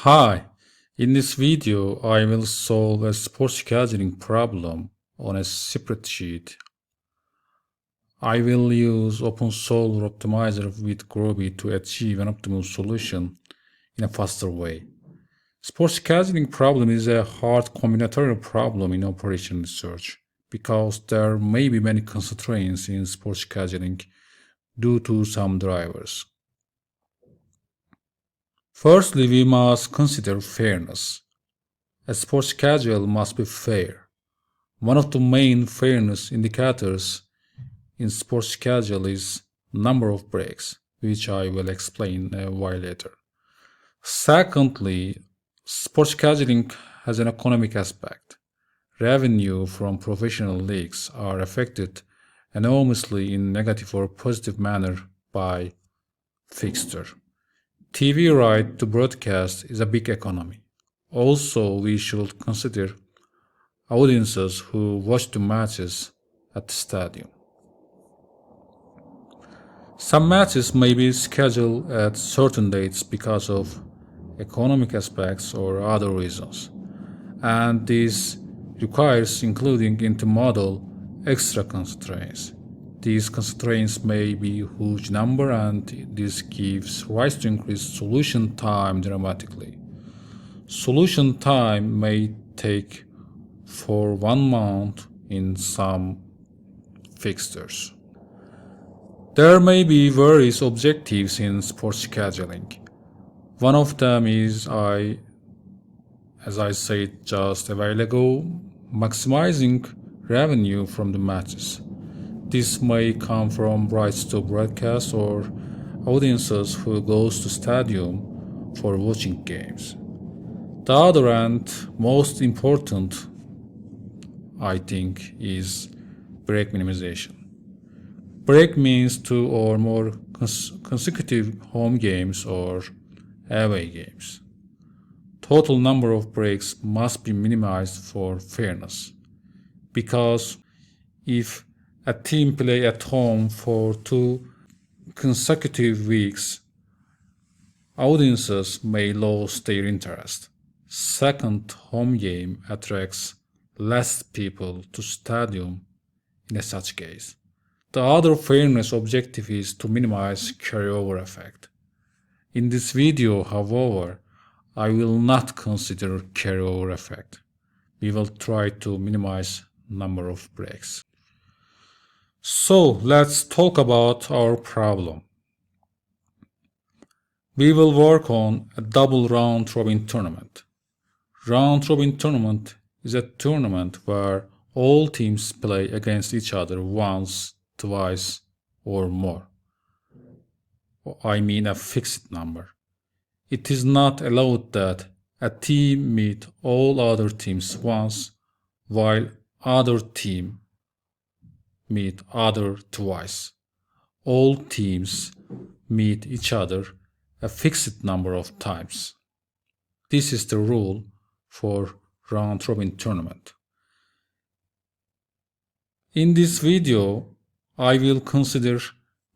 Hi, in this video I will solve a sports scheduling problem on a spreadsheet. I will use Opensolver optimizer with Rubin to achieve an optimal solution in a faster way. Sports scheduling problem is a hard combinatorial problem in operation research because there may be many constraints in sports scheduling due to some drivers. Firstly, we must consider fairness. A sports schedule must be fair. One of the main fairness indicators in sports schedule is number of breaks, which I will explain a while later. Secondly, sports scheduling has an economic aspect. Revenue from professional leagues are affected enormously in negative or positive manner by fixture. TV right to broadcast is a big economy. Also, we should consider audiences who watch the matches at the stadium. Some matches may be scheduled at certain dates because of economic aspects or other reasons, and this requires including into model extra constraints. These constraints may be huge number, and this gives rise to increased solution time dramatically. Solution time may take for 1 month in some fixtures. There may be various objectives in sports scheduling. One of them is, as I said just a while ago, maximizing revenue from the matches. This may come from rights to broadcast or audiences who goes to stadium for watching games. The other and most important, I think, is break minimization. Break means 2 or more consecutive home games or away games. Total number of breaks must be minimized for fairness, because if a team play at home for 2 consecutive weeks, audiences may lose their interest. Second home game attracts less people to stadium in such case. The other fairness objective is to minimize carryover effect. In this video, however, I will not consider carryover effect. We will try to minimize number of breaks. So let's talk about our problem. We will work on a double round-robin tournament. Round-robin tournament is a tournament where all teams play against each other once, twice, or more. I mean a fixed number. It is not allowed that a team meet all other teams once, while other team meet other twice. All teams meet each other a fixed number of times. This is the rule for round-robin tournament. In this video, I will consider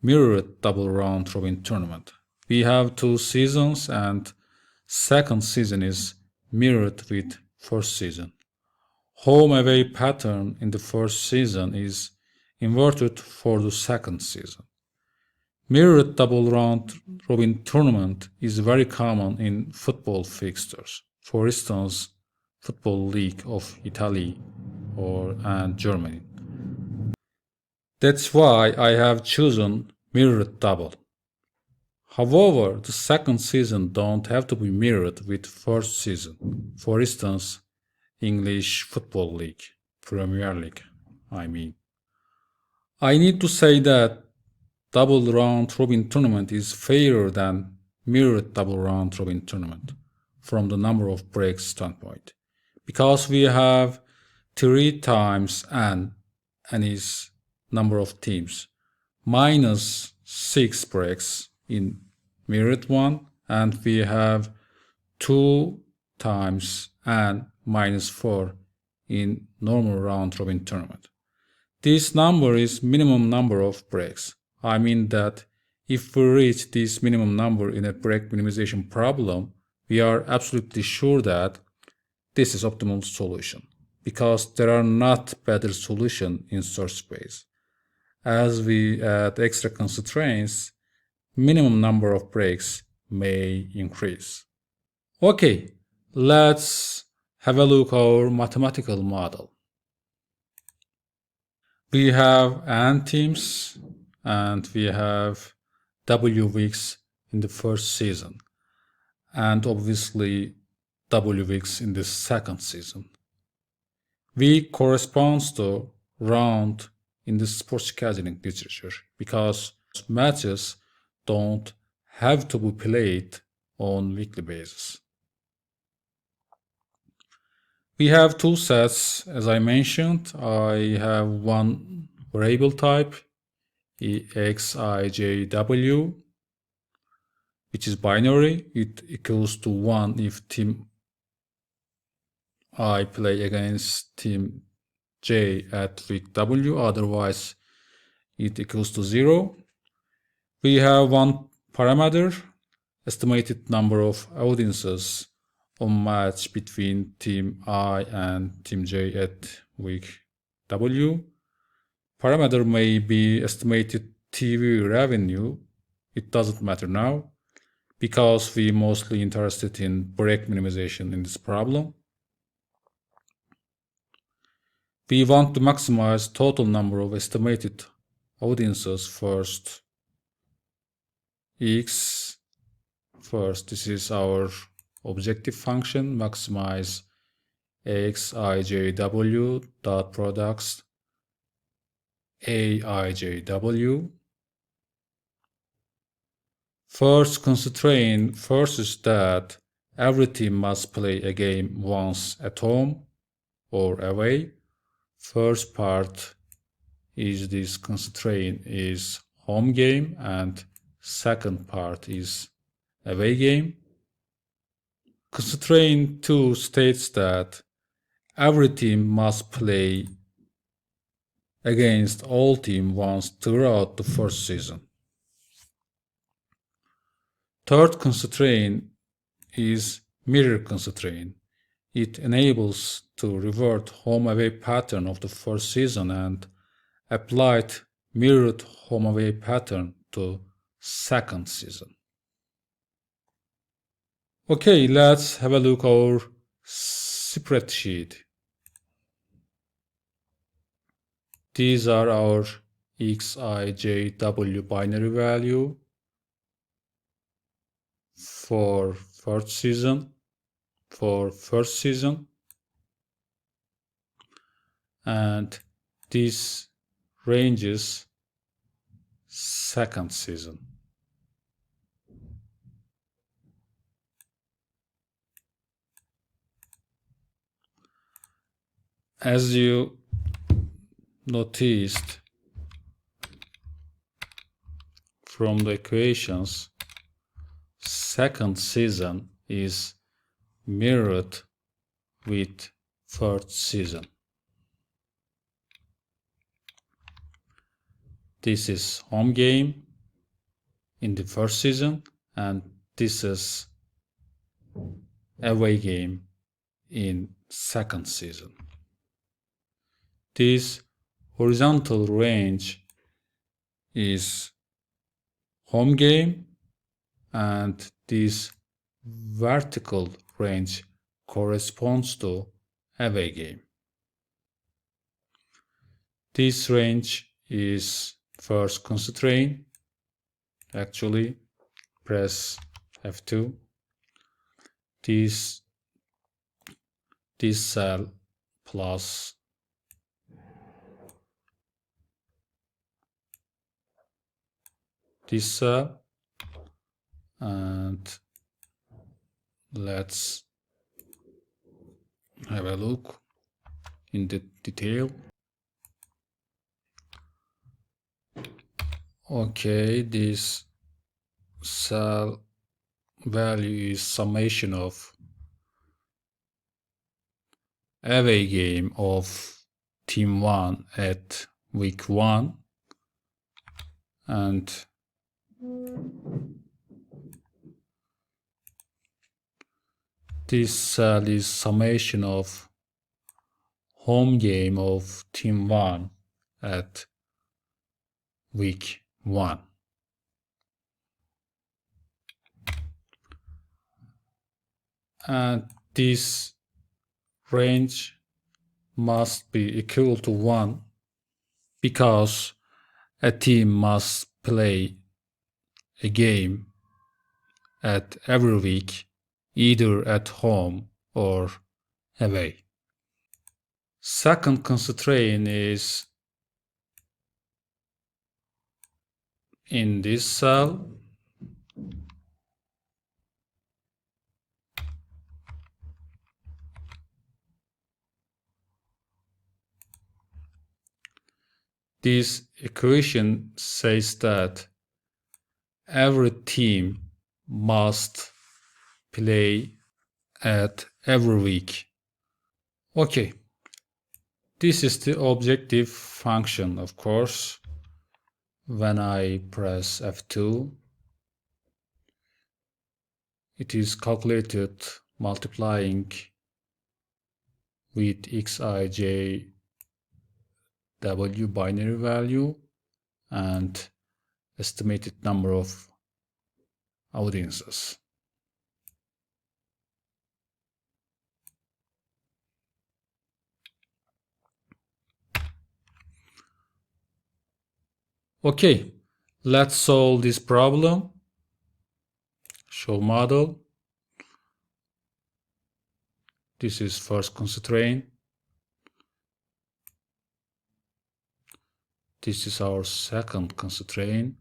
mirrored double round-robin tournament. We have 2 seasons, and second season is mirrored with first season. Home-away pattern in the first season is inverted for the second season. Mirrored double round-robin tournament is very common in football fixtures. For instance, Football League of Italy and Germany. That's why I have chosen mirrored double. However, the second season don't have to be mirrored with first season. For instance, English Football League, Premier League, I mean. I need to say that double round-robin tournament is fairer than mirrored double round-robin tournament from the number of breaks standpoint, because we have 3 times n is number of teams, minus 6 breaks in mirrored one, and we have 2 times n minus 4 in normal round-robin tournament. This number is minimum number of breaks. I mean that if we reach this minimum number in a break minimization problem, we are absolutely sure that this is optimal solution, because there are not better solution in search space. As we add extra constraints, minimum number of breaks may increase. Okay, let's have a look at our mathematical model. We have N teams and we have W weeks in the first season, and obviously W weeks in the second season. V corresponds to round in the sports scheduling literature, because matches don't have to be played on weekly basis. We have two sets, as I mentioned. I have one variable type, xijw, which is binary. It equals to 1 if team I play against team J at week W, otherwise it equals to 0. We have one parameter, estimated number of audiences on match between team I and team J at week W. Parameter may be estimated TV revenue. It doesn't matter now, because we're mostly interested in break minimization in this problem. We want to maximize total number of estimated audiences first. X first, this is our objective function, maximize xijw dot products aijw. First constraint forces that every team must play a game once at home or away. First part is this constraint is home game, and second part is away game. Constraint 2 states that every team must play against all teams once throughout the first season. Third constraint is mirror constraint. It enables to revert home-away pattern of the first season and applied mirrored home-away pattern to second season. Okay, let's have a look at our spreadsheet. These are our xijw binary value for first season, and this ranges second season. As you noticed from the equations, second season is mirrored with third season. This is home game in the first season, and this is away game in second season. This horizontal range is home game, and this vertical range corresponds to away game. This range is first constraint. Actually, press F2. This cell plus this cell, and let's have a look in the detail. Okay, this cell value is summation of away game of team 1 at week 1 and This cell is summation of home game of team 1 at week 1. And this range must be equal to 1 because a team must play a game at every week, either at home or away. Second constraint is in this cell. This equation says that every team must play at every week. Okay, this is the objective function, of course. When I press F2, it is calculated multiplying with xij w binary value and estimated number of audiences. Okay, let's solve this problem. Show model. This is first constraint. This is our second constraint.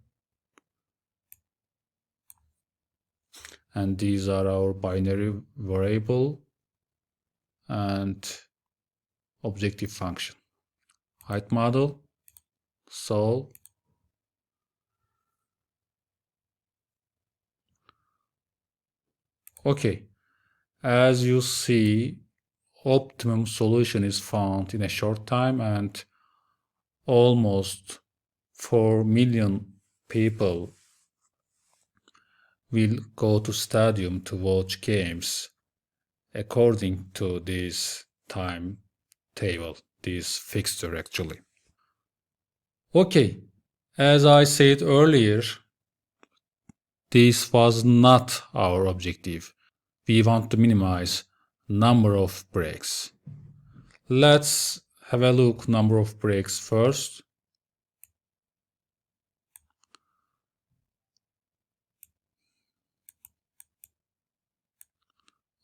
And these are our binary variable and objective function. Height model, solve. Okay, as you see, optimum solution is found in a short time and almost 4 million people will go to stadium to watch games according to this timetable, this fixture actually. Okay, as I said earlier, this was not our objective. We want to minimize number of breaks. Let's have a look number of breaks first.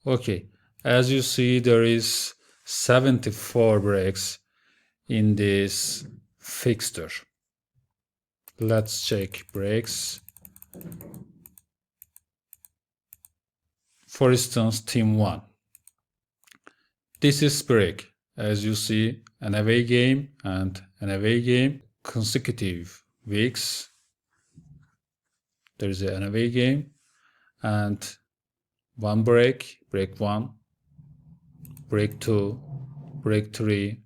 Okay, as you see, there is 74 breaks in this fixture. Let's check breaks. For instance, team 1. This is break. As you see, an away game and an away game, consecutive weeks. There is an away game and one break, break 1, break 2, break 3,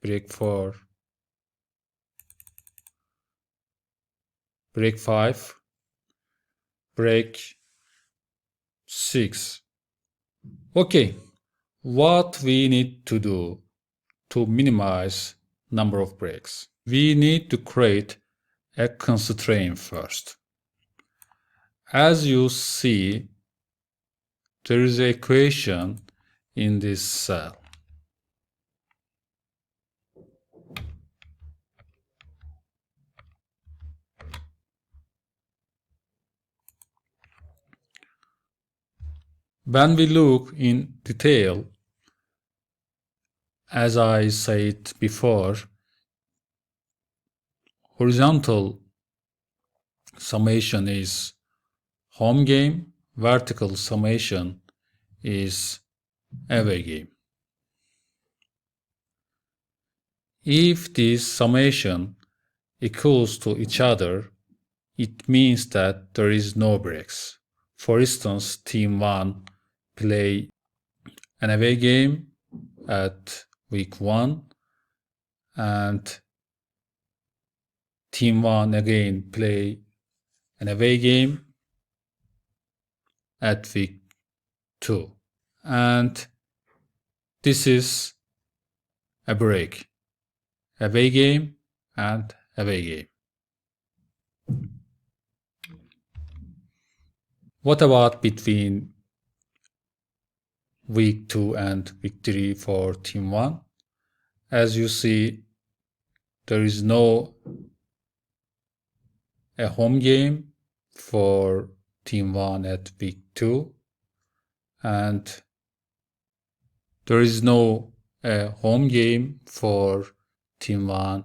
break 4, break 5, break 6. Okay, what we need to do to minimize number of breaks? We need to create a constraint first. As you see, there is an equation in this cell. When we look in detail, as I said before, horizontal summation is home game, vertical summation is away game. If this summation equals to each other, it means that there is no breaks. For instance, team 1 play an away game at week 1 and team 1 again play an away game at week 2. and this is a break. Away game and away game. What about between week 2 and week 3 for team 1? As you see, there is no a home game for team 1 at week 2, and there is no a home game for team 1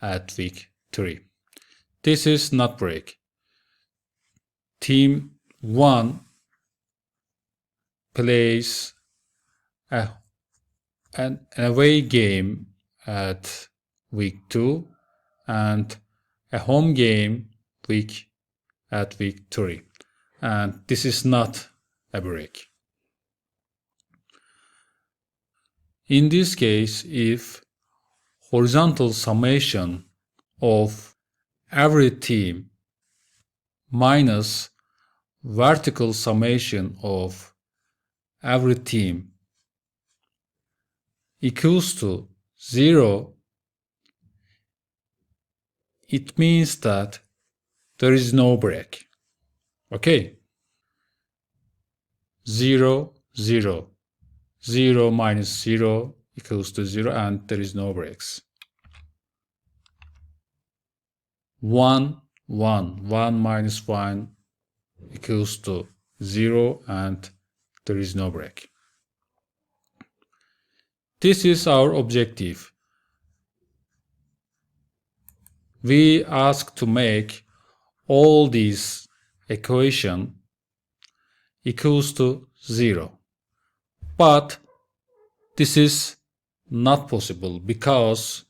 at week 3. This is not break. Team 1 plays an away game at week 2 and a home game at week 3. And this is not a break. In this case, if horizontal summation of every team minus vertical summation of every team equals to 0, it means that there is no break. Okay? 0, 0. 0 minus 0 equals to 0, and there is no breaks. 1, 1. 1 minus 1 equals to 0, and there is no break. This is our objective. We ask to make all these equation equals to 0. But this is not possible because,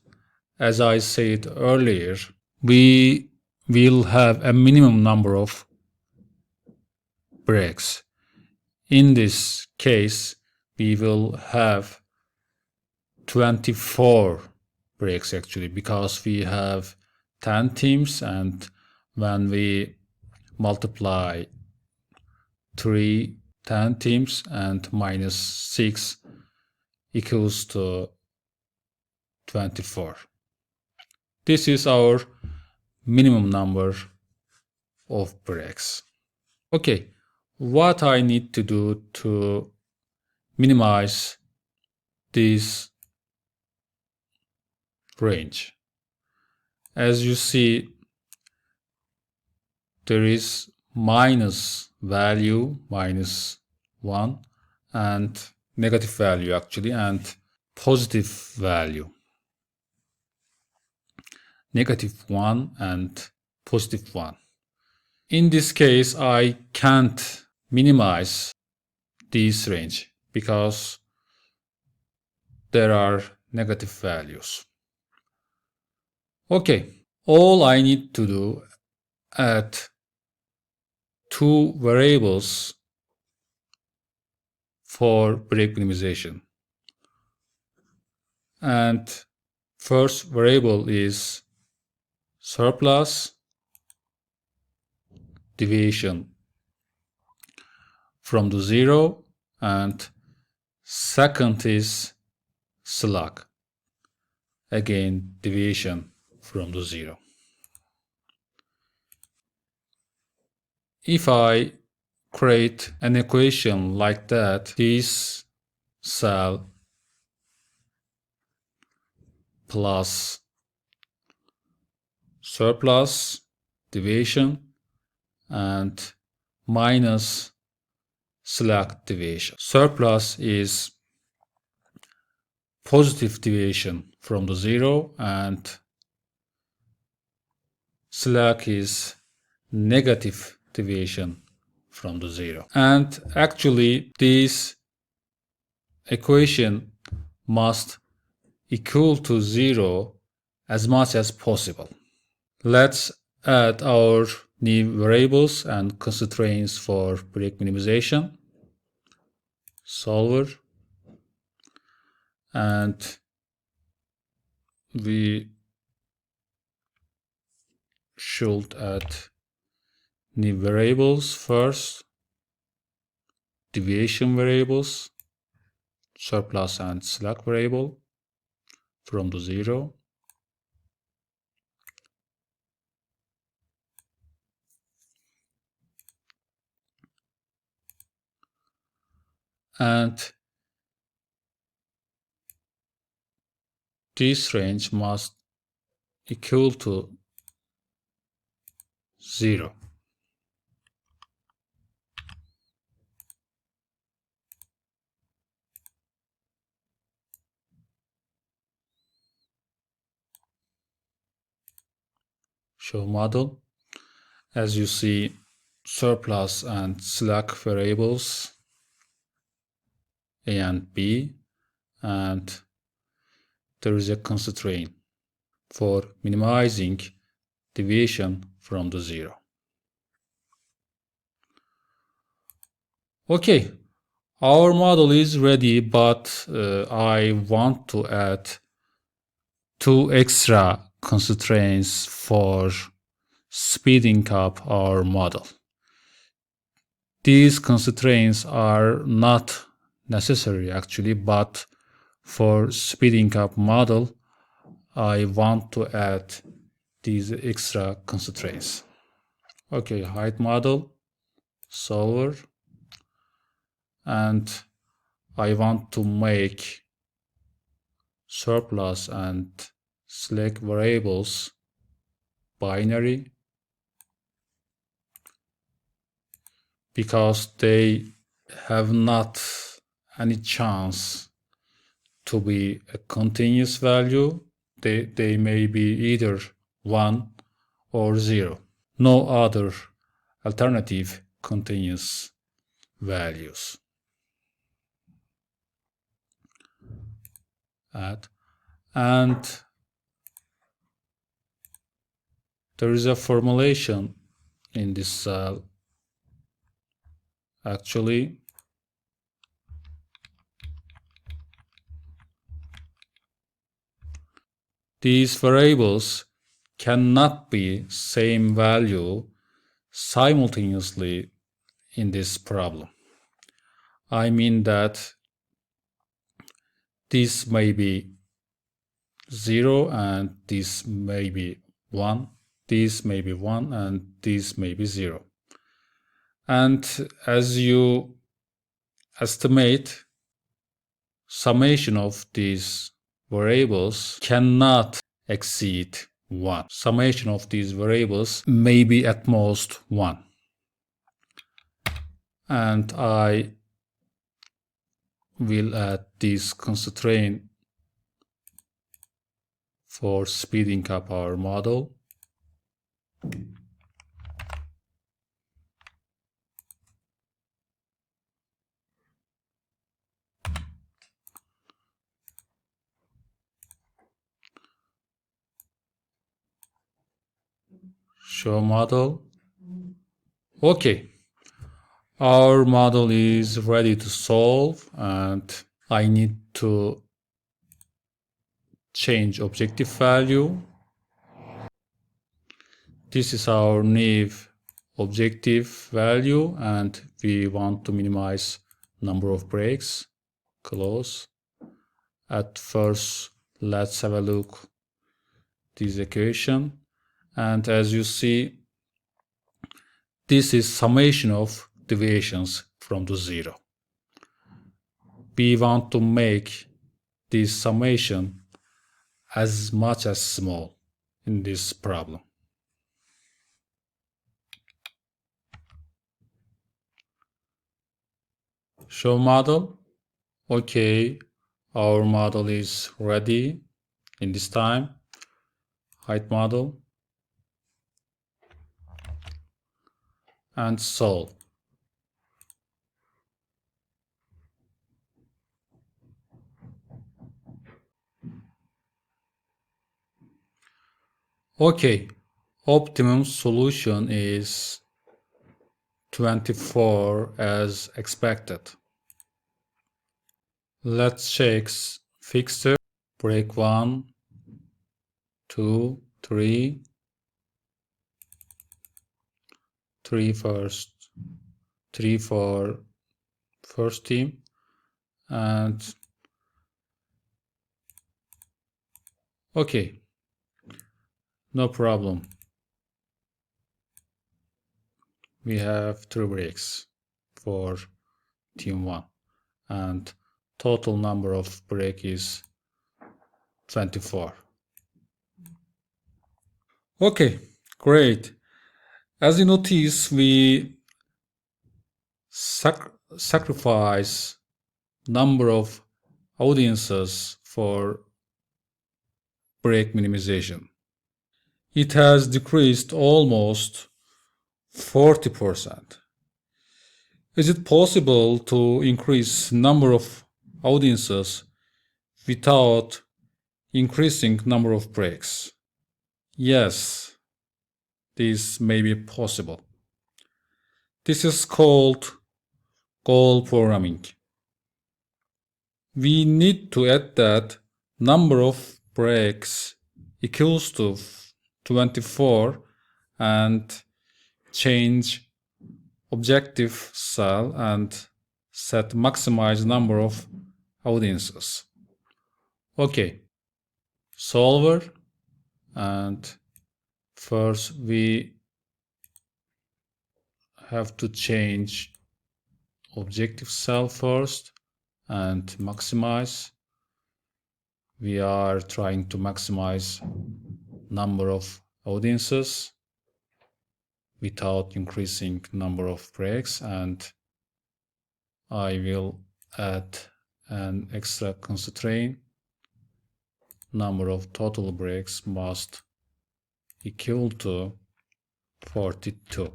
as I said earlier, we will have a minimum number of breaks. In this case, we will have 24 breaks actually, because we have 10 teams, and when we multiply 10 teams and minus 6 equals to 24. This is our minimum number of breaks. Okay, what I need to do to minimize this range? As you see, there is minus value, minus 1, and negative value actually, and positive value. Negative 1 and positive 1. In this case, I can't minimize this range because there are negative values. Okay, all I need to do add two variables for break minimization. And first variable is surplus deviation from the 0, and second is slack, again deviation from the 0. If I create an equation like that, this cell plus surplus deviation and minus slack deviation. Surplus is positive deviation from the 0, and slack is negative deviation from the 0. And actually, this equation must equal to 0 as much as possible. Let's add our new variables and constraints for break minimization. Solver, and we should add new variables first, deviation variables, surplus and slack variable from the 0. And this range must equal to 0. Show model. As you see, surplus and slack variables A and B, and there is a constraint for minimizing deviation from the 0. Okay, our model is ready, but I want to add 2 extra constraints for speeding up our model. These constraints are not necessary actually, but for speeding up model, I want to add these extra constraints. Okay, height model, solver, and I want to make surplus and slack variables binary because they have not any chance to be a continuous value. They may be either 1 or 0. No other alternative continuous values. And there is a formulation in this cell. Actually, these variables cannot be same value simultaneously in this problem. I mean that this may be 0 and this may be 1, this may be 1 and this may be 0. And as you estimate, summation of these variables cannot exceed 1. Summation of these variables may be at most 1. And I will add this constraint for speeding up our model. Show model. Okay, our model is ready to solve, and I need to change objective value. This is our new objective value, and we want to minimize number of breaks. Close. At first, let's have a look this equation. And as you see, this is summation of deviations from the 0. We want to make this summation as much as small in this problem. Show model. Okay, our model is ready in this time. Height model. And solve. Okay, optimum solution is 24 as expected. Let's check fixture. Break 1, 2, 3. 3 first, 3 for first team, and Okay, no problem. We have 3 breaks for team 1 and total number of break is 24. Okay, great. As you notice, we sacrifice number of audiences for break minimization. It has decreased almost 40%. Is it possible to increase number of audiences without increasing number of breaks? Yes, this may be possible. This is called goal programming. We need to add that number of breaks equals to 24 and change objective cell and set maximize number of audiences. Okay, solver, and first we have to change objective cell first and maximize. We are trying to maximize number of audiences without increasing number of breaks, and I will add an extra constraint. Number of total breaks must equal to 42.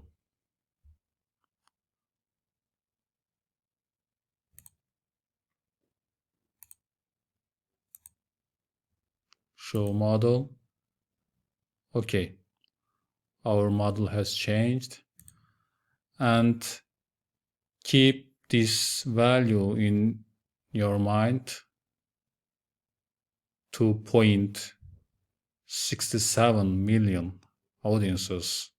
Show model. Okay, our model has changed, and keep this value in your mind. 2.67 million audiences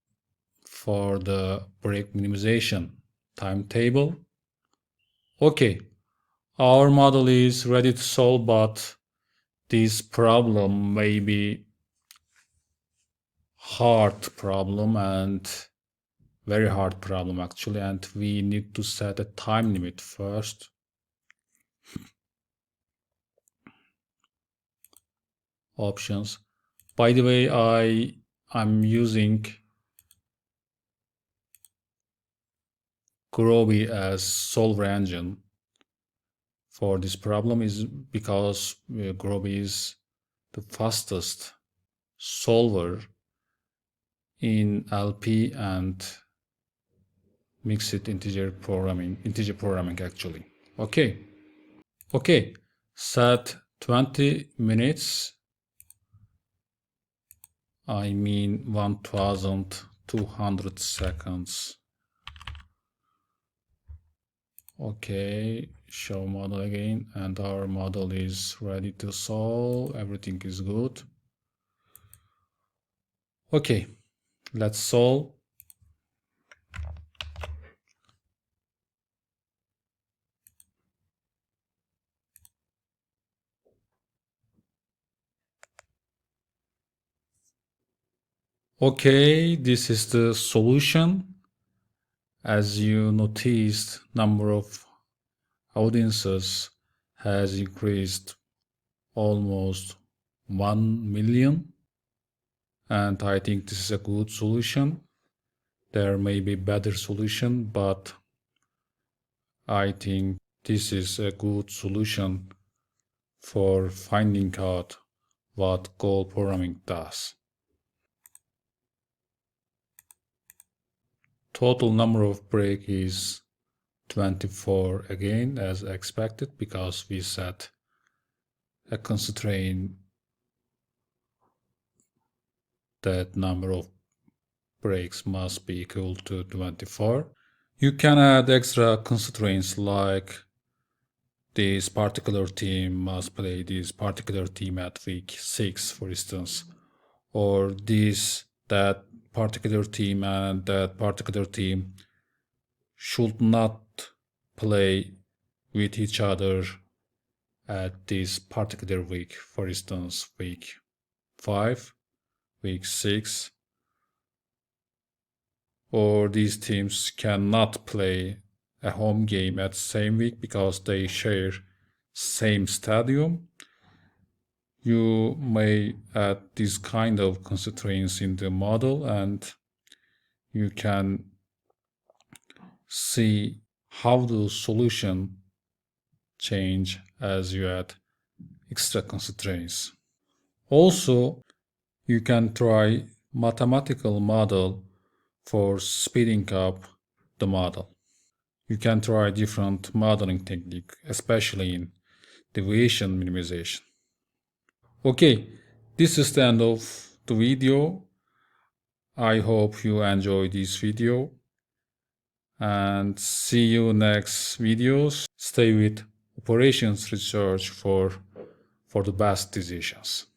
for the break minimization timetable. Okay, our model is ready to solve, but this problem may be hard problem and very hard problem actually, and we need to set a time limit first. Options. By the way, I'm using Groby as solver engine for this problem is because Groby is the fastest solver in LP and mixed integer programming actually. Okay, set 20 minutes. I mean 1200 seconds. Okay, show model again, and our model is ready to solve. Everything is good. Okay, let's solve. Okay, this is the solution. As you noticed, number of audiences has increased almost 1 million, and I think this is a good solution. There may be better solution, but I think this is a good solution for finding out what goal programming does. Total number of break is 24 again, as expected, because we set a constraint that number of breaks must be equal to 24. You can add extra constraints like this particular team must play this particular team at week 6, for instance, or that particular team and that particular team should not play with each other at this particular week, for instance, week 5, week 6, or these teams cannot play a home game at same week because they share same stadium, you may add this kind of constraints in the model, and you can see how the solution change as you add extra constraints. Also, you can try mathematical model for speeding up the model. You can try different modeling technique, especially in deviation minimization. Okay, this is the end of the video. I hope you enjoy this video and see you next videos. Stay with operations research for the best decisions.